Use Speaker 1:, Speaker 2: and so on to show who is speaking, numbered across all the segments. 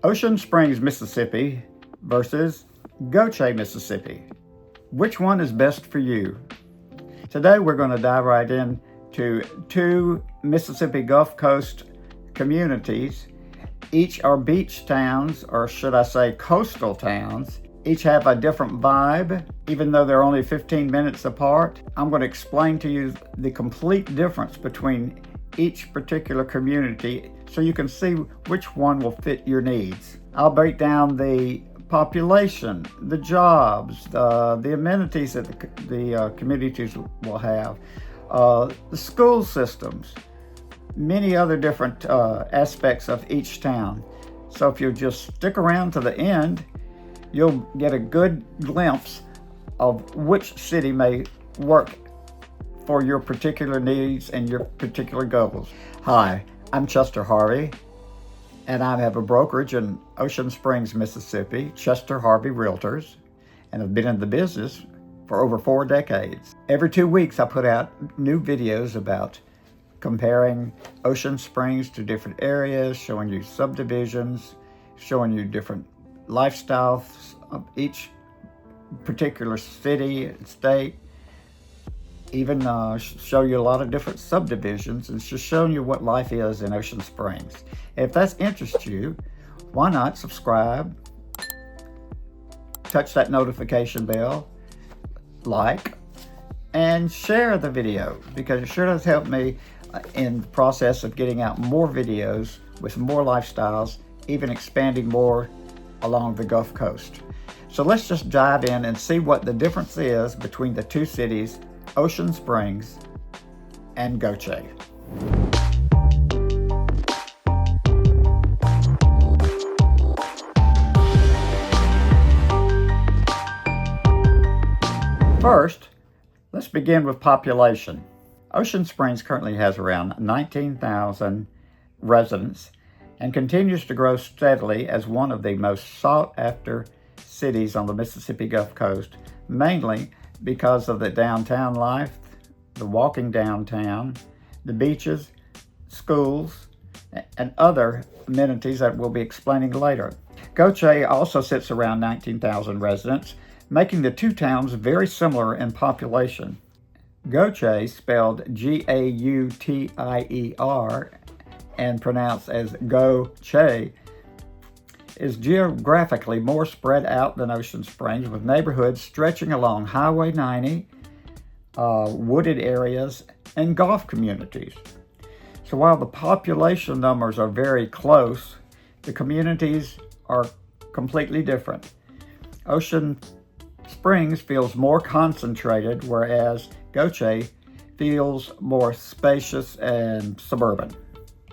Speaker 1: Ocean Springs, Mississippi versus Gautier, Mississippi. Which one is best for you? Today we're going to dive right into two Mississippi Gulf Coast communities. Each are beach towns, or should I say coastal towns. Each have a different vibe, even though they're only 15 minutes apart. I'm going to explain to you the complete difference between each particular community so you can see which one will fit your needs. I'll break down the population, the jobs, the amenities that the communities will have, the school systems, many other different aspects of each town. So if you just stick around to the end, you'll get a good glimpse of which city may work for your particular needs and your particular goals. Hi, I'm Chester Harvey, and I have a brokerage in Ocean Springs, Mississippi, Chester Harvey Realtors, and I've been in the business for over 4 decades. Every 2 weeks I put out new videos about comparing Ocean Springs to different areas, showing you subdivisions, showing you different lifestyles of each particular city and state, even show you a lot of different subdivisions and just showing you what life is in Ocean Springs. If that interests you, why not subscribe, touch that notification bell, like, and share the video, because it sure does help me in the process of getting out more videos with more lifestyles, even expanding more along the Gulf Coast. So let's just dive in and see what the difference is between the two cities, Ocean Springs and Gautier. First, let's begin with population. Ocean Springs currently has around 19,000 residents and continues to grow steadily as one of the most sought-after cities on the Mississippi Gulf Coast, mainly because of the downtown life, the walking downtown, the beaches, schools, and other amenities that we'll be explaining later. Gautier also sits around 19,000 residents, making the two towns very similar in population. Gautier, spelled G-A-U-T-I-E-R and pronounced as Go-Che, is geographically more spread out than Ocean Springs, with neighborhoods stretching along Highway 90, wooded areas, and golf communities. So while the population numbers are very close, the communities are completely different. Ocean Springs feels more concentrated, whereas Gautier feels more spacious and suburban.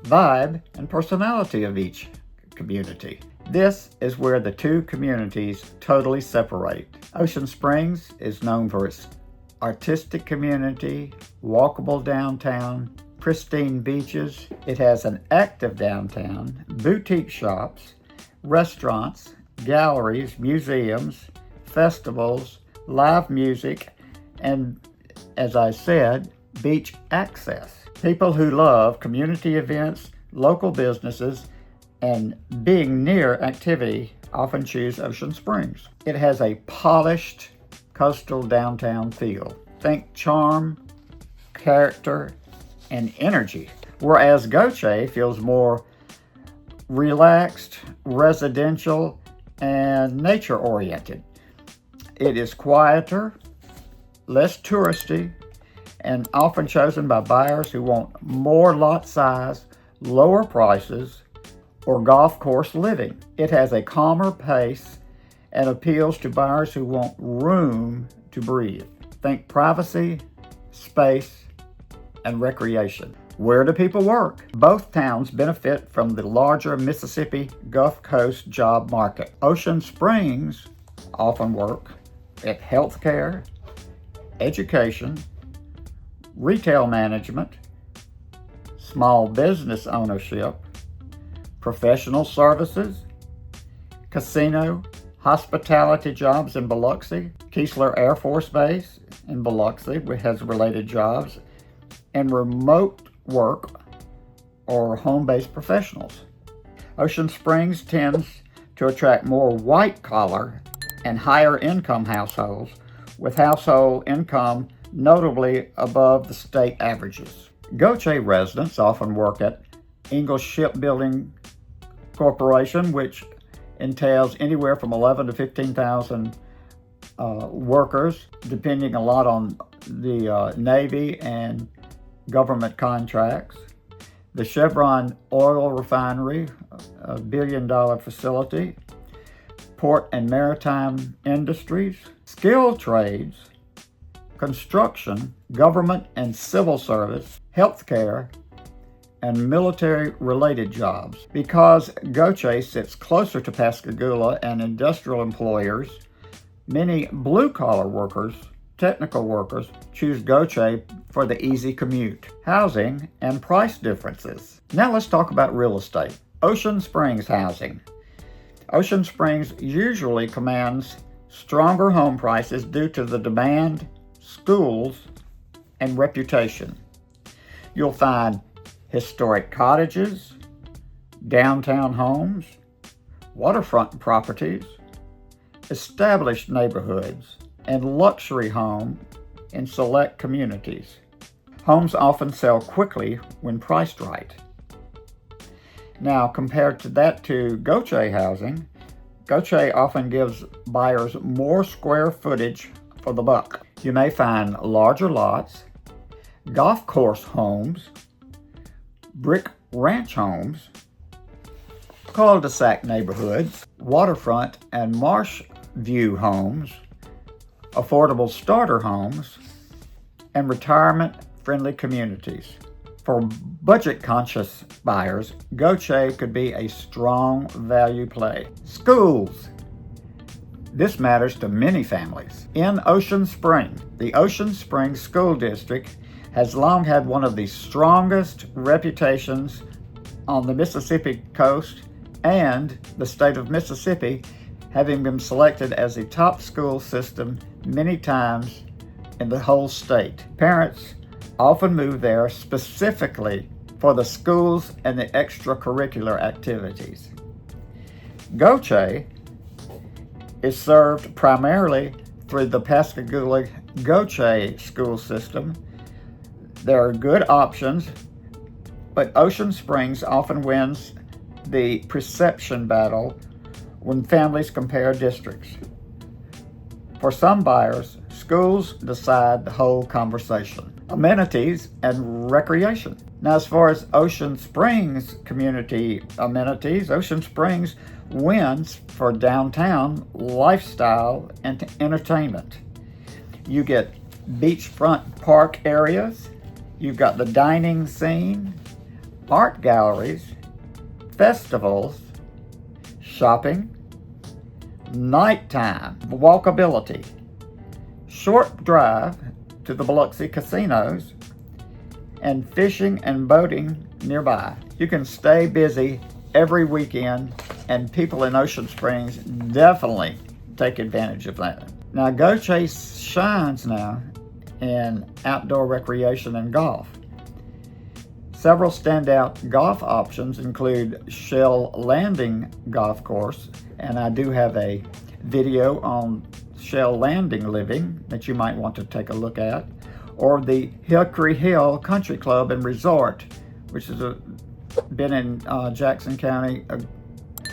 Speaker 1: Vibe and personality of each community. This is where the two communities totally separate. Ocean Springs is known for its artistic community, walkable downtown, pristine beaches. It has an active downtown, boutique shops, restaurants, galleries, museums, festivals, live music, and, as I said, beach access. People who love community events, local businesses, and being near activity often choose Ocean Springs. It has a polished coastal downtown feel. Think charm, character, and energy. Whereas Gautier feels more relaxed, residential, and nature-oriented. It is quieter, less touristy, and often chosen by buyers who want more lot size, lower prices, or golf course living. It has a calmer pace and appeals to buyers who want room to breathe. Think privacy, space, and recreation. Where do people work? Both towns benefit from the larger Mississippi Gulf Coast job market. Ocean Springs often work at healthcare, education, retail management, small business ownership, professional services, casino, hospitality jobs in Biloxi, Keesler Air Force Base in Biloxi, which has related jobs, and remote work or home-based professionals. Ocean Springs tends to attract more white-collar and higher-income households, with household income notably above the state averages. Gautier residents often work at Ingalls Shipbuilding Corporation, which entails anywhere from 11 to 15,000 workers, depending a lot on the Navy and government contracts. The Chevron oil refinery, a billion-dollar facility. Port and maritime industries, skilled trades, construction, government and civil service, healthcare, and military-related jobs. Because Gautier sits closer to Pascagoula and industrial employers, many blue-collar workers, technical workers, choose Gautier for the easy commute. Housing and price differences. Now let's talk about real estate. Ocean Springs housing. Ocean Springs usually commands stronger home prices due to the demand, schools, and reputation. You'll find historic cottages, downtown homes, waterfront properties, established neighborhoods, and luxury homes in select communities. Homes often sell quickly when priced right. Now, compared to that to Gautier housing, Gautier often gives buyers more square footage for the buck. You may find larger lots, golf course homes, brick ranch homes, cul-de-sac neighborhoods, waterfront and marsh view homes, affordable starter homes, and retirement-friendly communities. For budget-conscious buyers, Gautier could be a strong value play. Schools. This matters to many families. In Ocean Springs, the Ocean Springs School District has long had one of the strongest reputations on the Mississippi coast and the state of Mississippi, having been selected as a top school system many times in the whole state. Parents often move there specifically for the schools and the extracurricular activities. Gautier is served primarily through the Pascagoula Gautier school system. There are good options, but Ocean Springs often wins the perception battle when families compare districts. For some buyers, schools decide the whole conversation. Amenities and recreation. Now, as far as Ocean Springs community amenities, Ocean Springs wins for downtown lifestyle and entertainment. You get beachfront park areas, you've got the dining scene, art galleries, festivals, shopping, nighttime, walkability, short drive to the Biloxi casinos, and fishing and boating nearby. You can stay busy every weekend, and people in Ocean Springs definitely take advantage of that. Now, Gautier shines now in outdoor recreation and golf. Several standout golf options include Shell Landing Golf Course, and I do have a video on Shell Landing living that you might want to take a look at, or the Hickory Hill Country Club and Resort, which has been in Jackson County,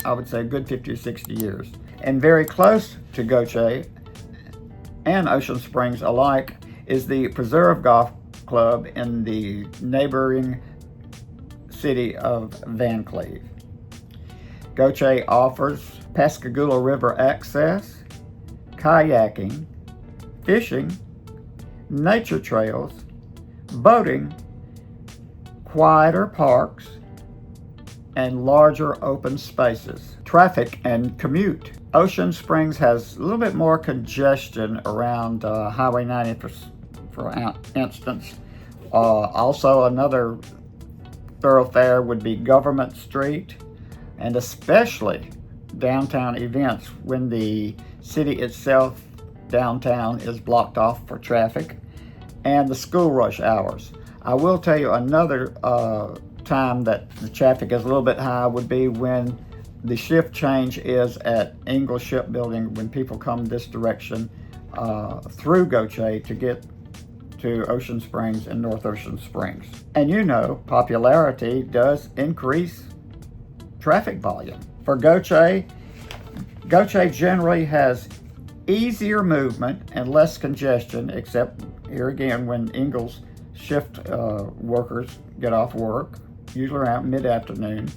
Speaker 1: I would say a good 50 or 60 years. And very close to Gautier and Ocean Springs alike is the Preserve Golf Club in the neighboring city of Van Cleve. Gautier offers Pascagoula River access, kayaking, fishing, nature trails, boating, quieter parks, and larger open spaces. Traffic and commute. Ocean Springs has a little bit more congestion around Highway 90 for instance. Also another thoroughfare would be Government Street, and especially downtown events when the city itself downtown is blocked off for traffic, and the school rush hours. I will tell you another time that the traffic is a little bit high would be when the shift change is at Ingalls shipbuilding, when people come this direction through Gautier to get to Ocean Springs and North Ocean Springs. And you know, popularity does increase traffic volume. For Gautier generally has easier movement and less congestion, except here again when Ingalls shift workers get off work, usually around mid-afternoon.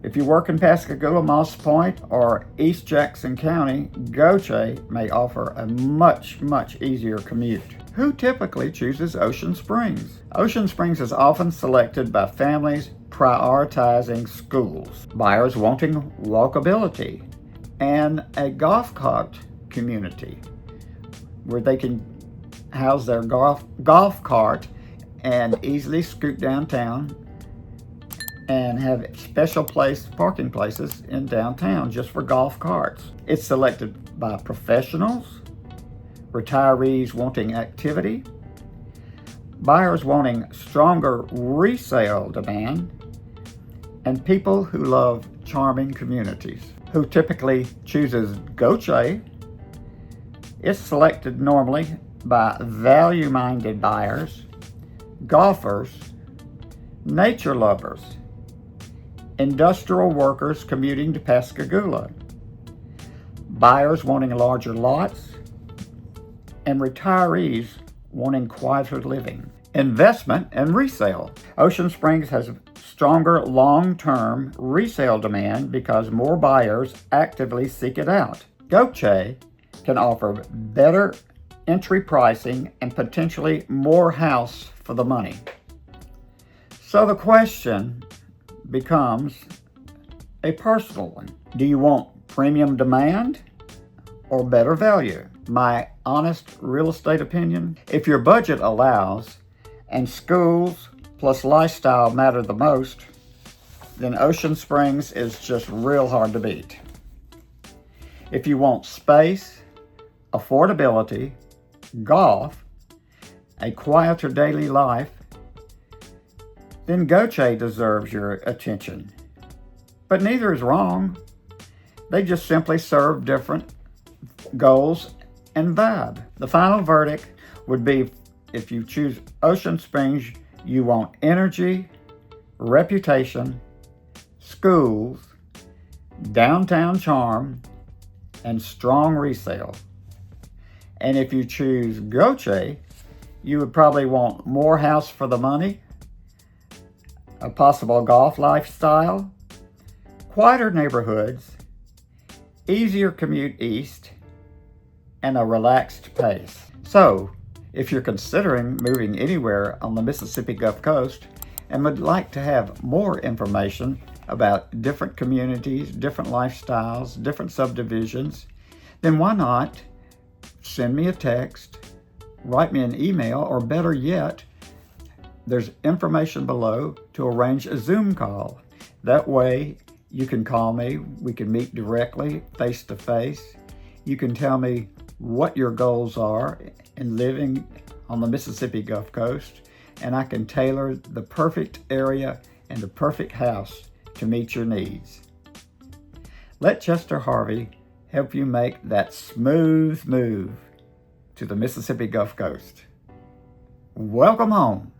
Speaker 1: If you work in Pascagoula, Moss Point, or East Jackson County, Gautier may offer a much, much easier commute. Who typically chooses Ocean Springs? Ocean Springs is often selected by families prioritizing schools, buyers wanting walkability, and a golf cart community where they can house their golf cart and easily scoot downtown and have special parking places in downtown just for golf carts. It's selected by professionals, retirees wanting activity, buyers wanting stronger resale demand, and people who love charming communities. Who typically chooses Gautier? It's selected normally by value-minded buyers, golfers, nature lovers, industrial workers commuting to Pascagoula, buyers wanting larger lots, and retirees wanting quieter living. Investment and resale. Ocean Springs has stronger long-term resale demand because more buyers actively seek it out. Gautier can offer better entry pricing and potentially more house for the money. So the question becomes a personal one. Do you want premium demand or better value? My honest real estate opinion, if your budget allows and schools plus lifestyle matter the most, then Ocean Springs is just real hard to beat. If you want space, affordability, golf, a quieter daily life, then Gautier deserves your attention. But neither is wrong. They just simply serve different goals and vibe. The final verdict would be, if you choose Ocean Springs, you want energy, reputation, schools, downtown charm, and strong resale. And if you choose Gautier, you would probably want more house for the money, a possible golf lifestyle, quieter neighborhoods, easier commute east, and a relaxed pace. So, if you're considering moving anywhere on the Mississippi Gulf Coast and would like to have more information about different communities, different lifestyles, different subdivisions, then why not send me a text, write me an email, or better yet, there's information below to arrange a Zoom call. That way you can call me, we can meet directly, face to face. You can tell me what your goals are in living on the Mississippi Gulf Coast, and I can tailor the perfect area and the perfect house to meet your needs. Let Chester Harvey help you make that smooth move to the Mississippi Gulf Coast. Welcome home.